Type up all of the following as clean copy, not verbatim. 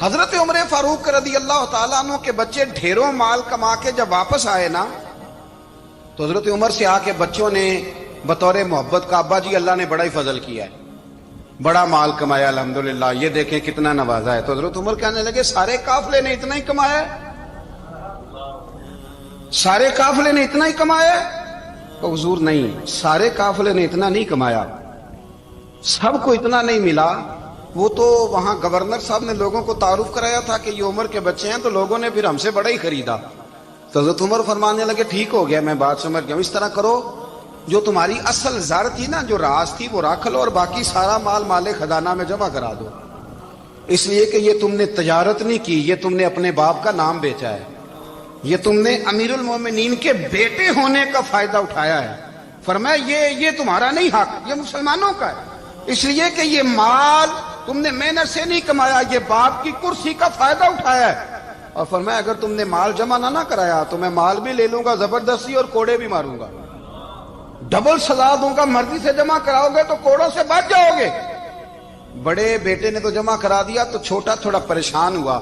حضرت عمر فاروق رضی اللہ تعالیٰ عنہ کے بچے ڈھیروں مال کما کے جب واپس آئے نا تو حضرت عمر سے آ کے بچوں نے بطور محبت کا ابا جی اللہ نے بڑا ہی فضل کیا ہے، بڑا مال کمایا الحمدللہ، یہ دیکھیں کتنا نوازا ہے۔ تو حضرت عمر کہنے لگے سارے قافلے نے اتنا ہی کمایا ہے؟ سارے قافلے نے اتنا ہی کمایا ہے؟ تو حضور نہیں، سارے قافلے نے اتنا نہیں کمایا، سب کو اتنا نہیں ملا۔ وہ تو وہاں گورنر صاحب نے لوگوں کو تعارف کرایا تھا کہ یہ عمر کے بچے ہیں، تو لوگوں نے پھر ہم سے بڑا ہی خریدا۔ تو حضرت عمر فرمانے لگے ٹھیک ہو گیا، میں بات سمجھ گیا، اس طرح کرو جو تمہاری اصل زر تھی نا، جو راز تھی وہ رکھ لو، اور باقی سارا مال مال خزانہ میں جمع کرا دو، اس لیے کہ یہ تم نے تجارت نہیں کی، یہ تم نے اپنے باپ کا نام بیچا ہے، یہ تم نے امیر المومنین کے بیٹے ہونے کا فائدہ اٹھایا ہے۔ فرمایا یہ تمہارا نہیں حق، یہ مسلمانوں کا ہے، اس لیے کہ یہ مال تم نے محنت سے نہیں کمایا، یہ باپ کی کرسی کا فائدہ اٹھایا ہے۔ اور فرمایا اگر تم نے مال جمع نہ کرایا تو میں مال بھی لے لوں گا زبردستی اور کوڑے بھی ماروں گا، ڈبل سزا دوں گا، مرضی سے جمع کراؤ گے تو کوڑوں سے بچ جاؤ گے۔ بڑے بیٹے نے تو جمع کرا دیا، تو چھوٹا تھوڑا پریشان ہوا،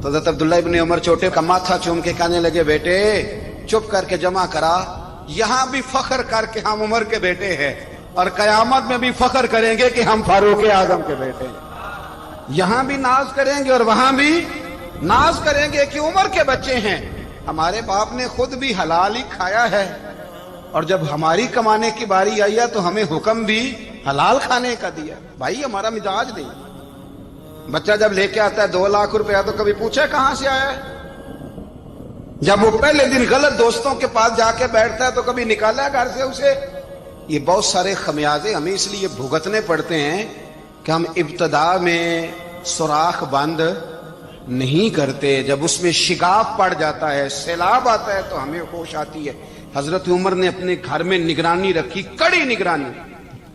تو حضرت عبداللہ ابن عمر چھوٹے کا ماتھا چوم کے کہنے لگے بیٹے چپ کر کے جمع کرا، یہاں بھی فخر کر کے ہم عمر کے بیٹے ہیں، اور قیامت میں بھی فخر کریں گے کہ ہم فاروق اعظم کے بیٹے ہیں، یہاں بھی ناز کریں گے اور وہاں بھی ناز کریں گے کہ عمر کے بچے ہیں۔ ہمارے باپ نے خود بھی حلال ہی کھایا ہے، اور جب ہماری کمانے کی باری آئی ہے تو ہمیں حکم بھی حلال کھانے کا دیا۔ بھائی ہمارا مزاج نہیں، بچہ جب لے کے آتا ہے 2 لاکھ روپیہ تو کبھی پوچھا کہاں سے آیا ہے؟ جب وہ پہلے دن غلط دوستوں کے پاس جا کے بیٹھتا ہے تو کبھی نکالا ہے گھر سے اسے؟ یہ بہت سارے خمیازے ہمیں اس لیے بھگتنے پڑتے ہیں کہ ہم ابتدا میں سوراخ بند نہیں کرتے، جب اس میں شگاف پڑ جاتا ہے، سیلاب آتا ہے تو ہمیں ہوش آتی ہے۔ حضرت عمر نے اپنے گھر میں نگرانی رکھی، کڑی نگرانی،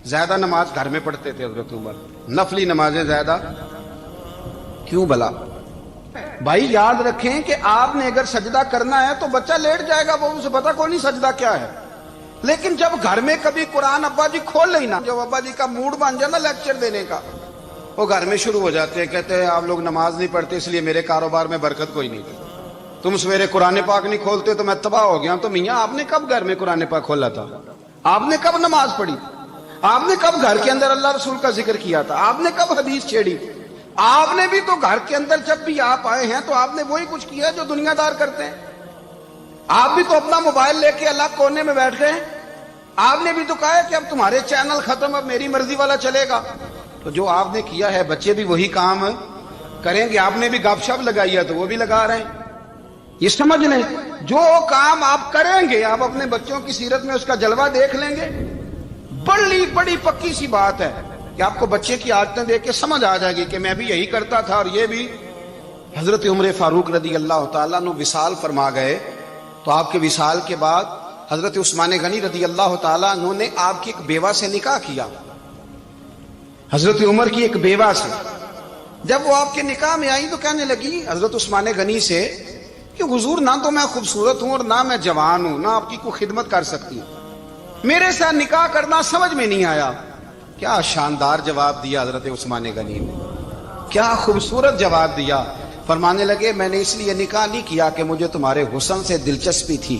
زیادہ نماز گھر میں پڑھتے تھے حضرت عمر، نفلی نمازیں زیادہ کیوں بلا؟ بھائی یاد رکھیں کہ آپ نے اگر سجدہ کرنا ہے تو بچہ لیٹ جائے گا، وہ اسے پتا کوئی نہیں سجدہ کیا ہے، لیکن جب گھر میں کبھی قرآن ابا جی کھول لیں نا، جب ابا جی کا موڈ بن جائے نا لیکچر دینے کا، وہ گھر میں شروع ہو جاتے ہیں، کہتے ہیں آپ لوگ نماز نہیں پڑھتے اس لیے میرے کاروبار میں برکت کوئی نہیں، تم سویرے قرآن پاک نہیں کھولتے تو میں تباہ ہو گیا۔ تو میاں آپ نے کب گھر میں قرآن پاک کھولا تھا؟ آپ نے کب نماز پڑھی؟ آپ نے کب گھر کے اندر اللہ رسول کا ذکر کیا تھا؟ آپ نے کب حدیث چھیڑی؟ آپ نے بھی تو گھر کے اندر جب بھی آپ آئے ہیں تو آپ نے وہی کچھ کیا جو دنیا دار کرتے ہیں، آپ بھی تو اپنا موبائل لے کے الگ کونے میں بیٹھ گئے، آپ نے بھی تو کہا ہے کہ اب تمہارے چینل ختم، اب میری مرضی والا چلے گا۔ تو جو آپ نے کیا ہے بچے بھی وہی کام کریں گے، آپ نے بھی گپ شپ لگائی ہے تو وہ بھی لگا رہے ہیں۔ یہ سمجھ لیں جو کام آپ کریں گے آپ اپنے بچوں کی سیرت میں اس کا جلوہ دیکھ لیں گے۔ بڑی پکی سی بات ہے کہ آپ کو بچے کی عادتیں دیکھ کے سمجھ آ جائے گی کہ میں بھی یہی کرتا تھا اور یہ بھی۔ حضرت عمر فاروق رضی اللہ تعالیٰ عنہ وصال فرما گئے، تو آپ کے وصال کے بعد حضرت عثمان غنی رضی اللہ تعالیٰ عنہ نے آپ کی ایک بیوہ سے نکاح کیا، حضرت عمر کی ایک بیوہ سے۔ جب وہ آپ کے نکاح میں آئی تو کہنے لگی حضرت عثمان غنی سے کہ حضور نہ تو میں خوبصورت ہوں اور نہ میں جوان ہوں، نہ آپ کی کوئی خدمت کر سکتی ہوں، میرے ساتھ نکاح کرنا سمجھ میں نہیں آیا۔ کیا شاندار جواب دیا حضرت عثمان غنی نے، کیا خوبصورت جواب دیا۔ فرمانے لگے میں نے اس لیے نکاح نہیں کیا کہ مجھے تمہارے حسن سے دلچسپی تھی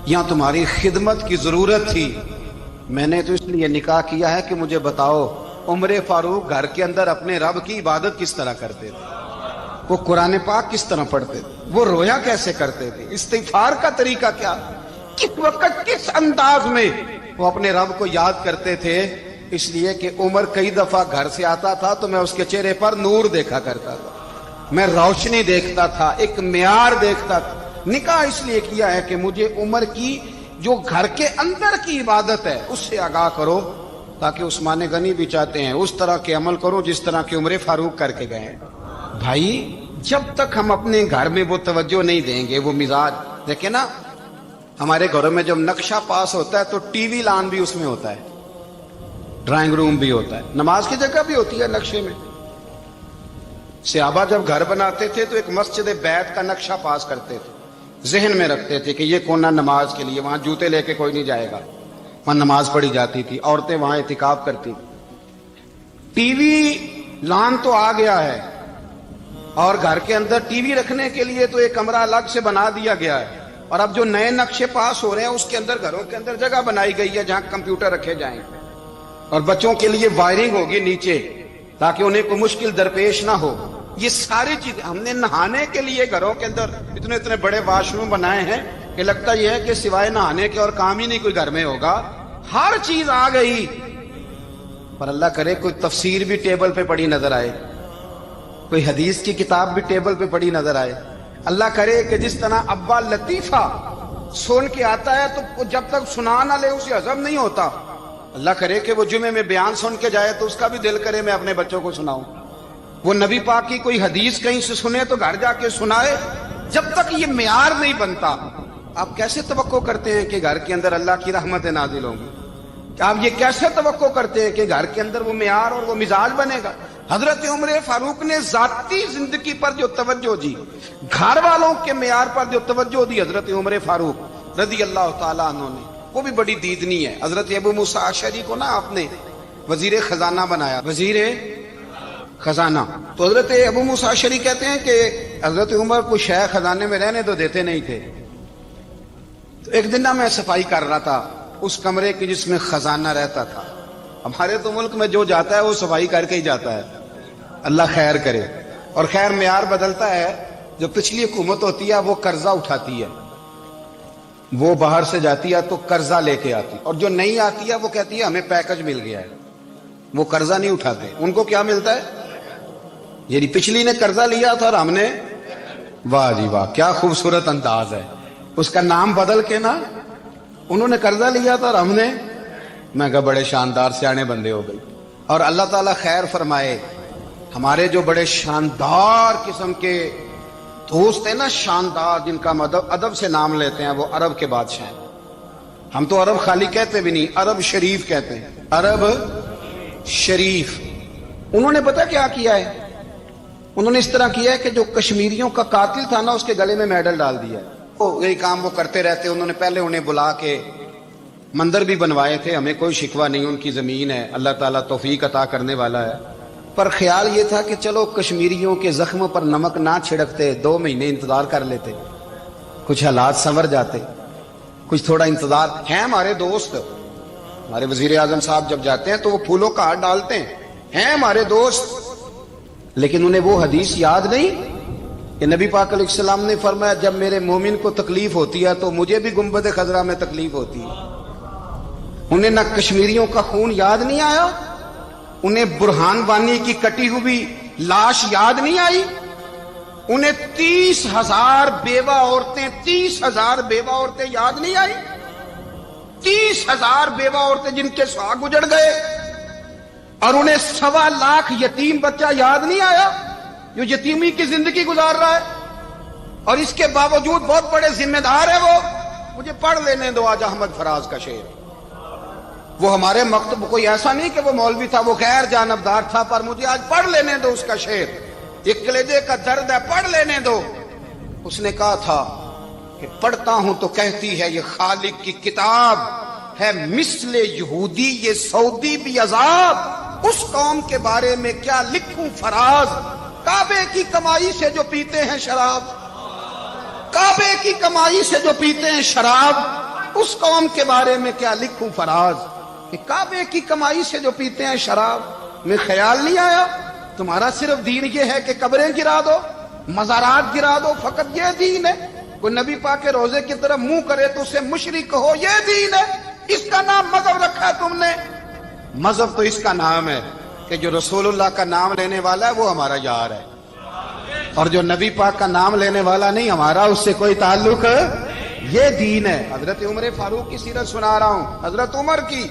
یا تمہاری خدمت کی ضرورت تھی، میں نے تو اس لیے نکاح کیا ہے کہ مجھے بتاؤ عمر فاروق گھر کے اندر اپنے رب کی عبادت کس طرح کرتے تھے، وہ قرآن پاک کس طرح پڑھتے تھے، وہ رویا کیسے کرتے تھے، استغفار کا طریقہ کیا، کس وقت کس انداز میں وہ اپنے رب کو یاد کرتے تھے۔ اس لیے کہ عمر کئی دفعہ گھر سے آتا تھا تو میں اس کے چہرے پر نور دیکھا کرتا تھا، میں روشنی دیکھتا تھا، ایک معیار دیکھتا تھا۔ نکاح اس لیے کیا ہے کہ مجھے عمر کی جو گھر کے اندر کی عبادت ہے اس سے آگاہ کرو، تاکہ عثمان غنی بھی چاہتے ہیں اس طرح کے عمل کرو جس طرح کہ عمر فاروق کر کے گئے۔ بھائی جب تک ہم اپنے گھر میں وہ توجہ نہیں دیں گے، وہ مزاج دیکھیں نا، ہمارے گھروں میں جب نقشہ پاس ہوتا ہے تو ٹی وی لان بھی اس میں ہوتا ہے، ڈرائنگ روم بھی ہوتا ہے، نماز کی جگہ بھی ہوتی ہے نقشے میں۔ صحابہ جب گھر بناتے تھے تو ایک مسجد بیت کا نقشہ پاس کرتے تھے، ذہن میں رکھتے تھے کہ یہ کونا نماز کے لیے، وہاں جوتے لے کے کوئی نہیں جائے گا، وہاں نماز پڑھی جاتی تھی، عورتیں وہاں اعتکاف کرتی۔ ٹی وی لان تو آ گیا ہے، اور گھر کے اندر ٹی وی رکھنے کے لیے تو ایک کمرہ الگ سے بنا دیا گیا ہے، اور اب جو نئے نقشے پاس ہو رہے ہیں اس کے اندر گھروں کے اندر جگہ بنائی گئی ہے جہاں کمپیوٹر رکھے جائیں، اور بچوں کے لیے وائرنگ ہوگی نیچے تاکہ انہیں کوئی مشکل درپیش نہ ہو۔ یہ ساری چیزیں ہم نے نہانے کے لیے گھروں کے اندر اتنے اتنے بڑے واش روم بنائے ہیں کہ لگتا یہ ہے کہ سوائے نہانے کے اور کام ہی نہیں کوئی گھر میں ہوگا، ہر چیز آ گئی۔ پر اللہ کرے کوئی تفسیر بھی ٹیبل پہ پڑی نظر آئے، کوئی حدیث کی کتاب بھی ٹیبل پہ پڑی نظر آئے۔ اللہ کرے کہ جس طرح ابا لطیفہ سن کے آتا ہے تو جب تک سنا نہ لے اسے ہضم نہیں ہوتا، اللہ کرے کہ وہ جمعے میں بیان سن کے جائے تو اس کا بھی دل کرے میں اپنے بچوں کو سناؤں۔ وہ نبی پاک کی کوئی حدیث کہیں سے سنے تو گھر جا کے سنائے۔ جب تک یہ معیار نہیں بنتا، آپ کیسے توقع کرتے ہیں کہ گھر کے اندر اللہ کی رحمتیں نازل ہوں گی؟ آپ یہ کیسے توقع کرتے ہیں کہ گھر کے اندر وہ معیار اور وہ مزاج بنے گا؟ حضرت عمر فاروق نے ذاتی زندگی پر جو توجہ دی، گھر والوں کے معیار پر جو توجہ دی حضرت عمر فاروق رضی اللہ تعالیٰ عنہ نے، وہ بھی بڑی دیدنی ہے۔ حضرت ابو موسیٰ اشعری کو نا آپ نے وزیر خزانہ بنایا، وزیر خزانہ، تو حضرت ابو موسیٰ اشعری کہتے ہیں کہ حضرت عمر کو شے خزانے میں رہنے تو دیتے نہیں تھے۔ تو ایک دن میں صفائی کر رہا تھا اس کمرے کی جس میں خزانہ رہتا تھا۔ ہمارے تو ملک میں جو جاتا ہے وہ صفائی کر کے ہی جاتا ہے، اللہ خیر کرے۔ اور خیر معیار بدلتا ہے، جو پچھلی حکومت ہوتی ہے وہ قرضہ اٹھاتی ہے، وہ باہر سے جاتی ہے تو قرضہ لے کے آتی، اور جو نہیں آتی ہے وہ کہتی ہے ہمیں پیکج مل گیا ہے، وہ قرضہ نہیں اٹھاتے۔ ان کو کیا ملتا ہے؟ یعنی پچھلی نے قرضہ لیا تھا اور ہم نے، واہ جی واہ کیا خوبصورت انداز ہے، اس کا نام بدل کے نا، انہوں نے قرضہ لیا تھا اور ہم نے، میں کہا بڑے شاندار سیانے بندے ہو گئی۔ اور اللہ تعالیٰ خیر فرمائے، ہمارے جو بڑے شاندار قسم کے دوست ہیں نا، شاندار، جن کا ادب سے نام لیتے ہیں، وہ عرب کے بادشاہ ہیں۔ ہم تو عرب خالی کہتے بھی نہیں، عرب شریف کہتے ہیں، عرب شریف۔ انہوں نے پتہ کیا کیا ہے؟ انہوں نے اس طرح کیا ہے کہ جو کشمیریوں کا قاتل تھا نا اس کے گلے میں میڈل ڈال دیا ہے۔ یہی کام وہ کرتے رہتے۔ انہوں نے پہلے انہیں بلا کے مندر بھی بنوائے تھے، ہمیں کوئی شکوہ نہیں، ان کی زمین ہے، اللہ تعالیٰ توفیق عطا کرنے والا ہے۔ پر خیال یہ تھا کہ چلو کشمیریوں کے زخموں پر نمک نہ چھڑکتے، 2 مہینے انتظار کر لیتے، کچھ حالات سنور جاتے، کچھ تھوڑا انتظار۔ ہیں ہمارے دوست، ہمارے وزیر اعظم صاحب جب جاتے ہیں تو وہ پھولوں کا ہار ڈالتے ہیں ہمارے دوست، لیکن انہیں وہ حدیث یاد نہیں کہ نبی پاک علیہ السلام نے فرمایا جب میرے مومن کو تکلیف ہوتی ہے تو مجھے بھی گنبد خضرا میں تکلیف ہوتی ہے۔ انہیں نہ کشمیریوں کا خون یاد نہیں آیا، انہیں برہان وانی کی کٹی ہوئی لاش یاد نہیں آئی، انہیں 30,000 بیوہ عورتیں 30,000 بیوہ عورتیں یاد نہیں آئی، 30,000 بیوہ عورتیں جن کے سہاگ اجڑ گئے، اور انہیں 1.25 لاکھ یتیم بچہ یاد نہیں آیا جو یتیمی کی زندگی گزار رہا ہے، اور اس کے باوجود بہت بڑے ذمہ دار ہے وہ۔ مجھے پڑھ لینے دو آج احمد فراز کا شعر، وہ ہمارے مکتب کوئی ایسا نہیں کہ وہ مولوی تھا، وہ غیر جانبدار تھا، پر مجھے آج پڑھ لینے دو اس کا شعر، ایک کلیجے کا درد ہے، پڑھ لینے دو۔ اس نے کہا تھا کہ پڑھتا ہوں تو کہتی ہے یہ خالق کی کتاب ہے، مثل یہودی یہ سعودی بھی عذاب، اس قوم کے بارے میں کیا لکھوں فراز، کعبے کی کمائی سے جو پیتے ہیں شراب، کعبے کی کمائی سے جو پیتے ہیں شراب، اس قوم کے بارے میں کیا لکھوں فراز، کہ کعبے کی کمائی سے جو پیتے ہیں شراب۔ میں خیال نہیں آیا تمہارا صرف دین یہ ہے کہ قبریں گرا دو، مزارات گرا دو، فقط یہ دین ہے؟ کوئی نبی پاک کے روزے کی طرف منہ کرے تو اسے مشرک کہو، یہ دین ہے؟ اس کا نام مذہب رکھا ہے تم نے؟ مذہب تو اس کا نام ہے کہ جو رسول اللہ کا نام لینے والا ہے وہ ہمارا یار ہے، اور جو نبی پاک کا نام لینے والا نہیں، ہمارا اس سے کوئی تعلق، یہ دین ہے۔ حضرت عمر فاروق کی سیرت سنا رہا ہوں، حضرت عمر کی۔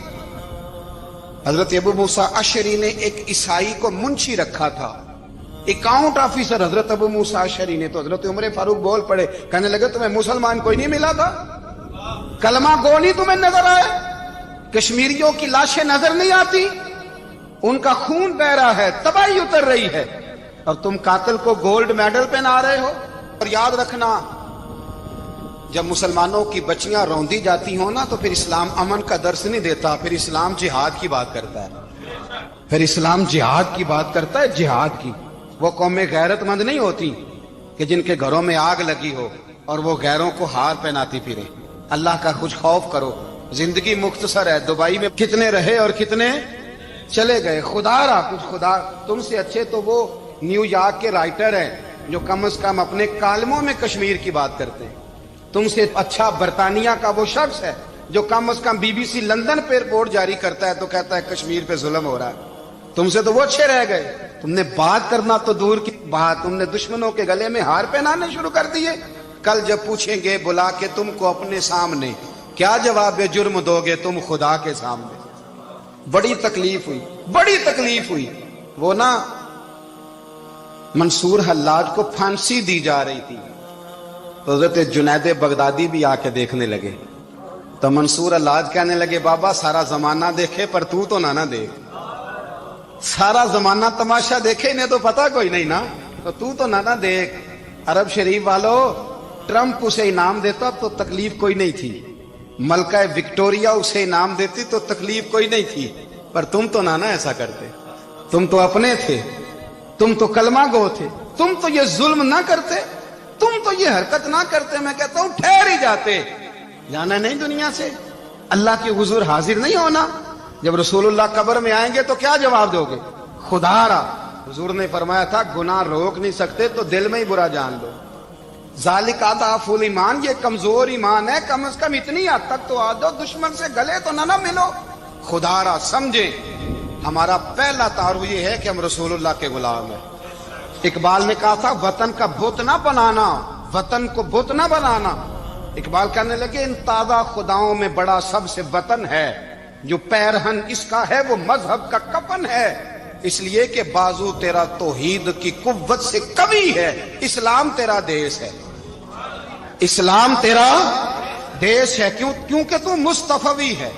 حضرت ابو موسیٰ اشعری نے ایک عیسائی کو منشی رکھا تھا، اکاؤنٹ آفیسر حضرت ابو موسیٰ اشعری نے۔ تو حضرت عمر فاروق بول پڑے، کہنے لگے تمہیں مسلمان کوئی نہیں ملا تھا؟ کلمہ گو نہیں تمہیں نظر آئے؟ کشمیریوں کی لاشیں نظر نہیں آتی؟ ان کا خون بہ رہا ہے، تباہی اتر رہی ہے، اور تم قاتل کو گولڈ میڈل پہنا رہے ہو؟ اور یاد رکھنا، جب مسلمانوں کی بچیاں روندی جاتی ہوں نا تو پھر اسلام امن کا درس نہیں دیتا، پھر اسلام جہاد کی بات کرتا ہے، پھر اسلام جہاد کی بات کرتا ہے، جہاد کی۔ وہ قومیں غیرت مند نہیں ہوتی کہ جن کے گھروں میں آگ لگی ہو اور وہ غیروں کو ہار پہناتی پھرے. اللہ کا کچھ خوف کرو. زندگی مختصر ہے. دبئی میں کتنے رہے اور کتنے چلے گئے. خدا را کچھ خدا تم سے اچھے تو وہ نیو یارک کے رائٹر ہیں جو کم از کم اپنے کالموں میں کشمیر کی بات کرتے ہیں. تم سے اچھا برطانیہ کا وہ شخص ہے جو کم از کم BBC لندن پہ رپورٹ جاری کرتا ہے تو کہتا ہے کشمیر پہ ظلم ہو رہا ہے. تم سے تو وہ اچھے رہ گئے. تم نے بات کرنا تو دور کی بات, تم نے دشمنوں کے گلے میں ہار پہنانے شروع کر دیے. کل جب پوچھیں گے بلا کے تم کو اپنے سامنے, کیا جواب جرم دو گے تم خدا کے سامنے؟ بڑی تکلیف ہوئی, بڑی تکلیف ہوئی. وہ نا منصور حلاج کو پھانسی دی جا رہی تھی تو حضرت جنید بغدادی بھی آ کے دیکھنے لگے. تو منصور حلاج کہنے لگے بابا سارا زمانہ دیکھے پر تو نہ دیکھ. سارا زمانہ تماشا دیکھے انہیں تو پتا کوئی نہیں نا, تو نہ دیکھ. عرب شریف والو, ٹرمپ اسے انعام دیتا تو تکلیف کوئی نہیں تھی, ملکہ وکٹوریا اسے انعام دیتی تو تکلیف کوئی نہیں تھی, پر تم تو نہ ایسا کرتے. تم تو اپنے تھے, تم تو کلمہ گو تھے, تم تو یہ ظلم نہ کرتے, تم تو یہ حرکت نہ کرتے. میں کہتا ہوں ٹھہر ہی جاتے. جانا نہیں دنیا سے, اللہ کے حضور حاضر نہیں ہونا. جب رسول اللہ قبر میں آئیں گے تو کیا جواب دو گے؟ خدا را. حضور نے فرمایا تھا گناہ روک نہیں سکتے تو دل میں ہی برا جان لو. ذالک اضعف الایمان, یہ کمزور ایمان ہے. کم از کم اتنی حد تک تو آ جاؤ, دشمن سے گلے تو نہ ملو. خدا را سمجھیں, ہمارا پہلا تعارف یہ ہے کہ ہم رسول اللہ کے غلام ہیں. اقبال نے کہا تھا وطن کا بت نہ بنانا, وطن کو بت نہ بنانا. اقبال کہنے لگے ان تازہ خداؤں میں بڑا سب سے وطن ہے, جو پیرہن اس کا ہے وہ مذہب کا کفن ہے. اس لیے کہ بازو تیرا توحید کی قوت سے قوی ہے, اسلام تیرا دیس ہے. اسلام تیرا دیس ہے. کیونکہ تو مصطفی ہے,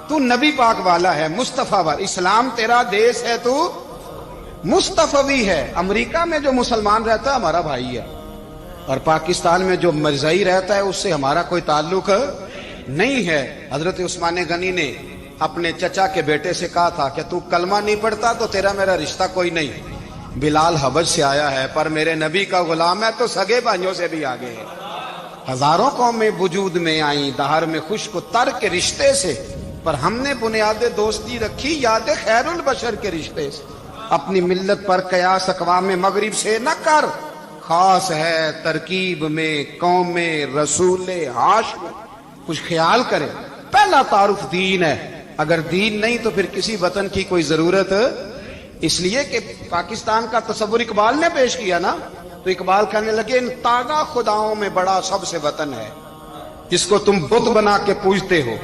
تو نبی پاک والا ہے, مصطفیٰ والا. اسلام تیرا دیس ہے, تو مصطفی ہے. امریکہ میں جو مسلمان رہتا ہے ہمارا بھائی ہے, اور پاکستان میں جو مرزائی رہتا ہے اس سے ہمارا کوئی تعلق نہیں ہے. حضرت عثمان غنی نے اپنے چچا کے بیٹے سے کہا تھا کہ تو کلمہ نہیں پڑھتا تو تیرا میرا رشتہ کوئی نہیں. بلال حبش سے آیا ہے پر میرے نبی کا غلام ہے تو سگے بھائیوں سے بھی آگے ہے. ہزاروں قومیں وجود میں آئیں دہر میں خوش کو تر کے رشتے سے, پر ہم نے بنیاد دوستی رکھی یاد خیر البشر کے رشتے سے. اپنی ملت پر قیاس اقوام مغرب سے نہ کر, خاص ہے ترکیب میں قوم رسول ہاشم. کچھ خیال کرے. پہلا تعارف دین ہے, اگر دین نہیں تو پھر کسی وطن کی کوئی ضرورت. اس لیے کہ پاکستان کا تصور اقبال نے پیش کیا نا, تو اقبال کہنے لگے ان تازہ خداؤں میں بڑا سب سے وطن ہے جس کو تم بت بنا کے پوجتے ہو.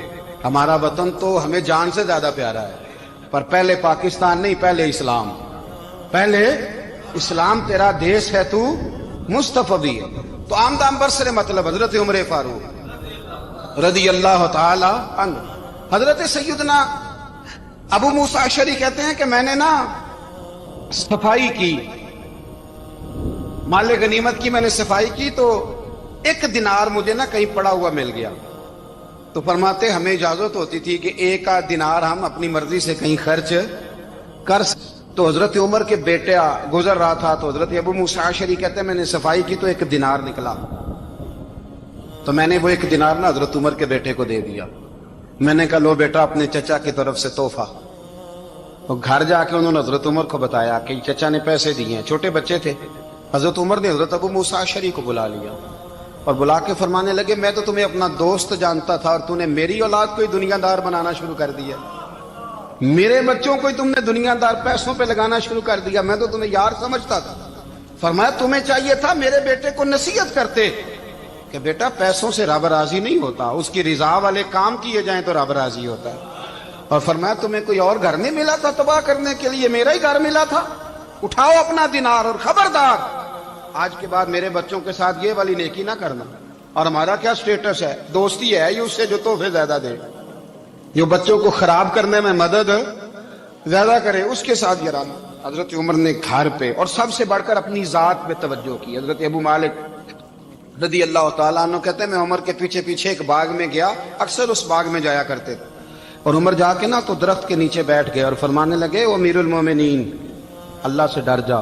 ہمارا وطن تو ہمیں جان سے زیادہ پیارا ہے, پر پہلے پاکستان نہیں, پہلے اسلام. پہلے اسلام تیرا دیس ہے, تو مصطفی ہے. تو آمدام برسر مطلب حضرت عمر فاروق رضی اللہ تعالی عنہ. حضرت سیدنا ابو موسیٰ اشعری کہتے ہیں کہ میں نے نا صفائی کی, مال غنیمت کی میں نے صفائی کی, تو ایک دینار مجھے نا کہیں پڑا ہوا مل گیا. تو فرماتے ہمیں اجازت ہوتی تھی کہ ایک دینار ہم اپنی مرضی سے کہیں خرچ کر. تو حضرت عمر کے بیٹا گزر رہا تھا, تو حضرت ابو موسیٰ اشعری کہتے ہیں میں نے صفائی کی تو ایک دینار نکلا, تو میں نے وہ ایک دینار نا حضرت عمر کے بیٹے کو دے دیا. میں نے کہا لو بیٹا اپنے چچا کی طرف سے تحفہ. تو گھر جا کے انہوں نے حضرت عمر کو بتایا کہ چچا نے پیسے دیے ہیں. چھوٹے بچے تھے. حضرت عمر نے حضرت ابو موسیٰ اشعری کو بلا لیا اور بلا کے فرمانے لگے میں تو تمہیں اپنا دوست جانتا تھا اور تو نے میری اولاد کو ہی دنیا دار بنانا شروع کر دیا, میرے بچوں کو ہی تم نے دنیا دار پیسوں پہ لگانا شروع کر دیا. میں تو تمہیں یار سمجھتا تھا. فرمایا تمہیں چاہیے تھا میرے بیٹے کو نصیحت کرتے کہ بیٹا پیسوں سے رب راضی نہیں ہوتا, اس کی رضا والے کام کیے جائیں تو رب راضی ہوتا ہے. اور فرمایا تمہیں کوئی اور گھر نہیں ملا تھا تباہ کرنے کے لیے, میرا ہی گھر ملا تھا. اٹھاؤ اپنا دینار اور خبردار آج کے بعد میرے بچوں کے ساتھ یہ والی نیکی نہ کرنا. اور ہمارا کیا سٹیٹس ہے, دوستی ہے یہ اس سے جو تحفے زیادہ دے, جو بچوں کو خراب کرنے میں مدد زیادہ کرے, اس کے ساتھ یہ رانا. حضرت عمر نے گھر پہ اور سب سے بڑھ کر اپنی ذات پہ توجہ کی. حضرت ابو مالک رضی اللہ تعالیٰ عنہ کہتے ہیں میں عمر کے پیچھے پیچھے ایک باغ میں گیا, اکثر اس باغ میں جایا کرتے تھے. اور عمر جا کے نا تو درخت کے نیچے بیٹھ گئے اور فرمانے لگے او امیر المومنین اللہ سے ڈر جا,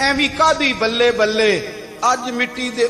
ਐਵੇਂ ਕਾਦੀ ਬੱਲੇ ਬੱਲੇ ਅੱਜ ਮਿੱਟੀ ਦੇ